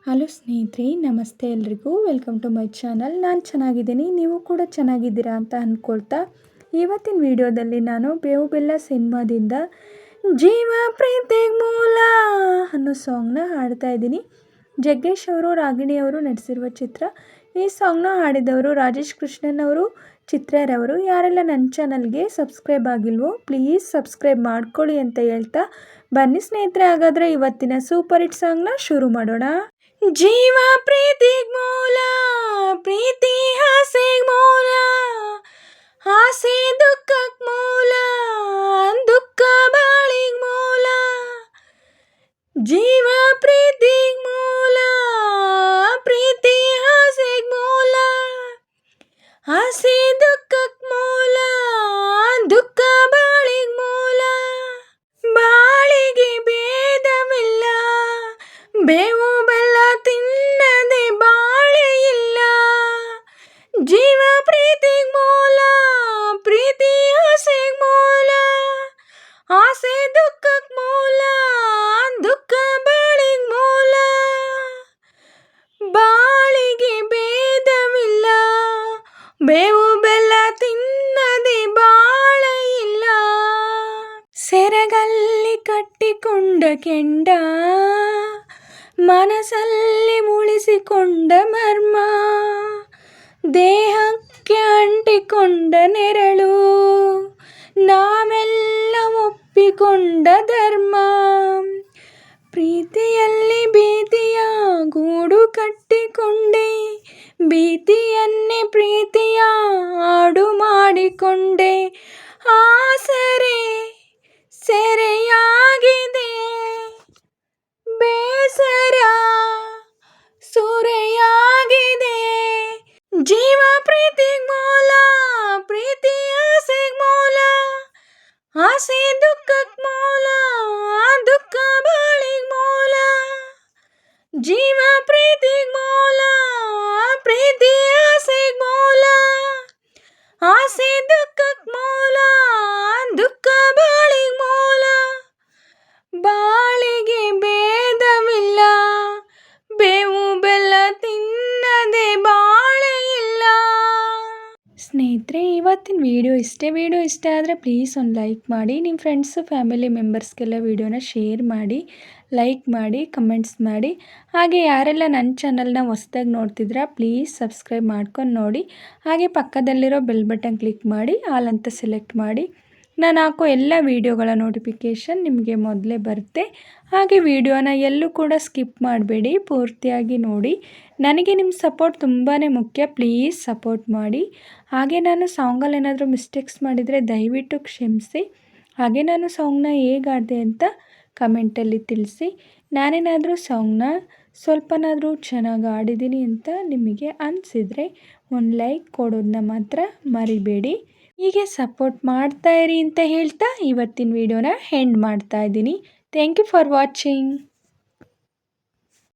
Hello ಸ್ನೇಹಿತರೆ, ನಮಸ್ತೆ ಎಲ್ರಿಗೂ. Welcome to my channel. ನಾನು ಚೆನ್ನಾಗಿದ್ದೀನಿ, ನೀವು ಕೂಡ ಚೆನ್ನಾಗಿದ್ದೀರಾ ಅಂತ ಅಂದ್ಕೊಳ್ತಾ ಇವತ್ತಿನ ವಿಡಿಯೋದಲ್ಲಿ ನಾನು ಬೇವು ಬೆಲ್ಲ ಸಿನಿಮಾದಿಂದ ಜೀವ ಪ್ರೀತಿಗ್ ಮೂಲ ಅನ್ನೋ ಸಾಂಗ್ನ ಹಾಡ್ತಾ ಇದ್ದೀನಿ. ಜಗ್ಗೇಶ್ ಅವರು, ರಾಗಿಣಿ ಅವರು ನಟಿಸಿರುವ ಚಿತ್ರ. ಈ ಸಾಂಗ್ನ ಹಾಡಿದವರು ರಾಜೇಶ್ ಕೃಷ್ಣನ್ ಅವರು, ಚಿತ್ರರವರು. ಯಾರೆಲ್ಲ ನನ್ನ ಚಾನಲ್ಗೆ ಸಬ್ಸ್ಕ್ರೈಬ್ ಆಗಿಲ್ವೋ ಪ್ಲೀಸ್ ಸಬ್ಸ್ಕ್ರೈಬ್ ಮಾಡ್ಕೊಳ್ಳಿ ಅಂತ ಹೇಳ್ತಾ ಬನ್ನಿ ಸ್ನೇಹಿತರೆ, ಹಾಗಾದರೆ ಇವತ್ತಿನ ಸೂಪರ್ ಹಿಟ್ ಸಾಂಗ್ನ ಶುರು ಮಾಡೋಣ. ಜೀವ ಪ್ರೀತಿಗ್ ಮೂಲ, ಪ್ರೀತಿ ಆಸೆಗ್ ಮೂಲ, ಆಸೆ ದುಃಖಕ್ ಮೂಲ, ದುಃಖ ಬಾಳಿಗ್ ಮೂಲ. ಜೀವ ಪ್ರೀತಿಗ್ ಮೂಲ, ಪ್ರೀತಿ ಆಸೆಗ್ ಮೂಲ, ಆಸೆ ದುಃಖಕ್ ಮೂಲ, ದುಃಖ ಬಾಳಿಗ್ ಮೂಲ. ಬಾಳಿಗೆ ಭೇದವಿಲ್ಲ, ಬೇವು ಬೆಲ್ಲ ತಿನ್ನದೆ ಬಾಳೆ ಇಲ್ಲ. ಜೀವ ಪ್ರೀತಿಗ್ ಮೂಲ, ಪ್ರೀತಿ ಆಸೆಗ್ ಮೂಲ, ಆಸೆ ದುಃಖಕ್ ಮೂಲ, ದುಃಖ ಬಾಳಿಗ್ ಮೂಲ. ಬಾಳಿಗೆ ಭೇದವಿಲ್ಲ, ಬೇವು ಬೆಲ್ಲ ತಿನ್ನದೆ ಬಾಳೆ ಇಲ್ಲ. ಸೆರಗಲ್ಲಿ ಕಟ್ಟಿಕೊಂಡ ಕೆಂಡ, ಮನಸ್ಸಲ್ಲಿ ಮುಳಿಸಿಕೊಂಡ ಮರ್ಮ, ದೇಹಕ್ಕೆ ಅಂಟಿಕೊಂಡ ನೆರಳು, ನಾವೆಲ್ಲ ಒಪ್ಪಿಕೊಂಡ ಧರ್ಮ. ಪ್ರೀತಿಯಲ್ಲಿ ಭೀತಿಯ ಗೂಡು ಕಟ್ಟಿಕೊಂಡೆ, ಭೀತಿಯನ್ನೇ ಪ್ರೀತಿಯ ಹಾಡು ಮಾಡಿಕೊಂಡೆ. ಆಸರೆ ಸೆರೆಯಾಗಿದೆ, ಬೇಸರ ಸೂರೆಯಾಗಿದೆ. ಜೀವ ಪ್ರೀತಿಗ್ ಮೂಲ, ಪ್ರೀತಿ ಆಸೆಗ್ ಮೂಲ, ಆಸೆ ದುಃಖಕ್ ಮೂಲ, ದುಃಖ ಬಾಳಿಗ್ ಮೂಲ. ಜೀವ ಪ್ರೀತಿಗ್ ಮೂಲ, ಪ್ರೀತಿ ಆಸೆಗ್ ಮೂಲ, ಆಸೆ ದುಃಖಕ್ ಮೂಲ, ದುಃಖ ಬಾಳಿಗ್ ಮೂಲ. ಬಾಳಿಗೆ ಭೇದವಿಲ್ಲ, ಬೇವು ಬೆಲ್ಲ ತಿನ್ನದೆ ಬಾಳೆ ಇಲ್ಲ. ಸ್ನೇಹಿತರೆ, ಇವತ್ತಿನ ವಿಡಿಯೋ ಇಷ್ಟೇ. ವಿಡಿಯೋ ಇಷ್ಟ ಆದರೆ ಪ್ಲೀಸ್ ಒಂದು ಲೈಕ್ ಮಾಡಿ, ನಿಮ್ಮ ಫ್ರೆಂಡ್ಸು ಫ್ಯಾಮಿಲಿ ಮೆಂಬರ್ಸ್ಗೆಲ್ಲ ವಿಡಿಯೋನ ಶೇರ್ ಮಾಡಿ, ಲೈಕ್ ಮಾಡಿ, ಕಮೆಂಟ್ಸ್ ಮಾಡಿ. ಹಾಗೆ ಯಾರೆಲ್ಲ ನನ್ನ ಚಾನಲ್ನ ಹೊಸ್ದಾಗಿ ನೋಡ್ತಿದ್ದೀರಾ ಪ್ಲೀಸ್ ಸಬ್ಸ್ಕ್ರೈಬ್ ಮಾಡ್ಕೊಂಡು ನೋಡಿ. ಹಾಗೆ ಪಕ್ಕದಲ್ಲಿರೋ ಬೆಲ್ ಬಟನ್ ಕ್ಲಿಕ್ ಮಾಡಿ ಆಲ್ ಅಂತ ಸೆಲೆಕ್ಟ್ ಮಾಡಿ. ನಾನು ಹಾಕೋ ಎಲ್ಲ ವೀಡಿಯೋಗಳ ನೋಟಿಫಿಕೇಷನ್ ನಿಮಗೆ ಮೊದಲೇ ಬರುತ್ತೆ. ಹಾಗೆ ವಿಡಿಯೋನ ಎಲ್ಲೂ ಕೂಡ ಸ್ಕಿಪ್ ಮಾಡಬೇಡಿ, ಪೂರ್ತಿಯಾಗಿ ನೋಡಿ. ನನಗೆ ನಿಮ್ಮ ಸಪೋರ್ಟ್ ತುಂಬಾ ಮುಖ್ಯ, ಪ್ಲೀಸ್ ಸಪೋರ್ಟ್ ಮಾಡಿ. ಹಾಗೆ ನಾನು ಸಾಂಗಲ್ಲಿ ಏನಾದರೂ ಮಿಸ್ಟೇಕ್ಸ್ ಮಾಡಿದರೆ ದಯವಿಟ್ಟು ಕ್ಷಮಿಸಿ. ಹಾಗೆ ನಾನು ಸಾಂಗ್ನ ಹೇಗೆ ಆಡಿದೆ ಅಂತ ಕಮೆಂಟಲ್ಲಿ ತಿಳಿಸಿ. ನಾನೇನಾದರೂ ಸಾಂಗ್ನ ಸ್ವಲ್ಪನಾದರೂ ಚೆನ್ನಾಗಿ ಆಡಿದ್ದೀನಿ ಅಂತ ನಿಮಗೆ ಅನಿಸಿದರೆ ಒಂದು ಲೈಕ್ ಕೊಡೋದನ್ನ ಮಾತ್ರ ಮರಿಬೇಡಿ. ಹೀಗೆ ಸಪೋರ್ಟ್ ಮಾಡ್ತಾಯಿರಿ ಅಂತ ಹೇಳ್ತಾ ಇವತ್ತಿನ ವಿಡಿಯೋನ ಎಂಡ್ ಮಾಡ್ತಾ ಇದ್ದೀನಿ. Thank you for watching.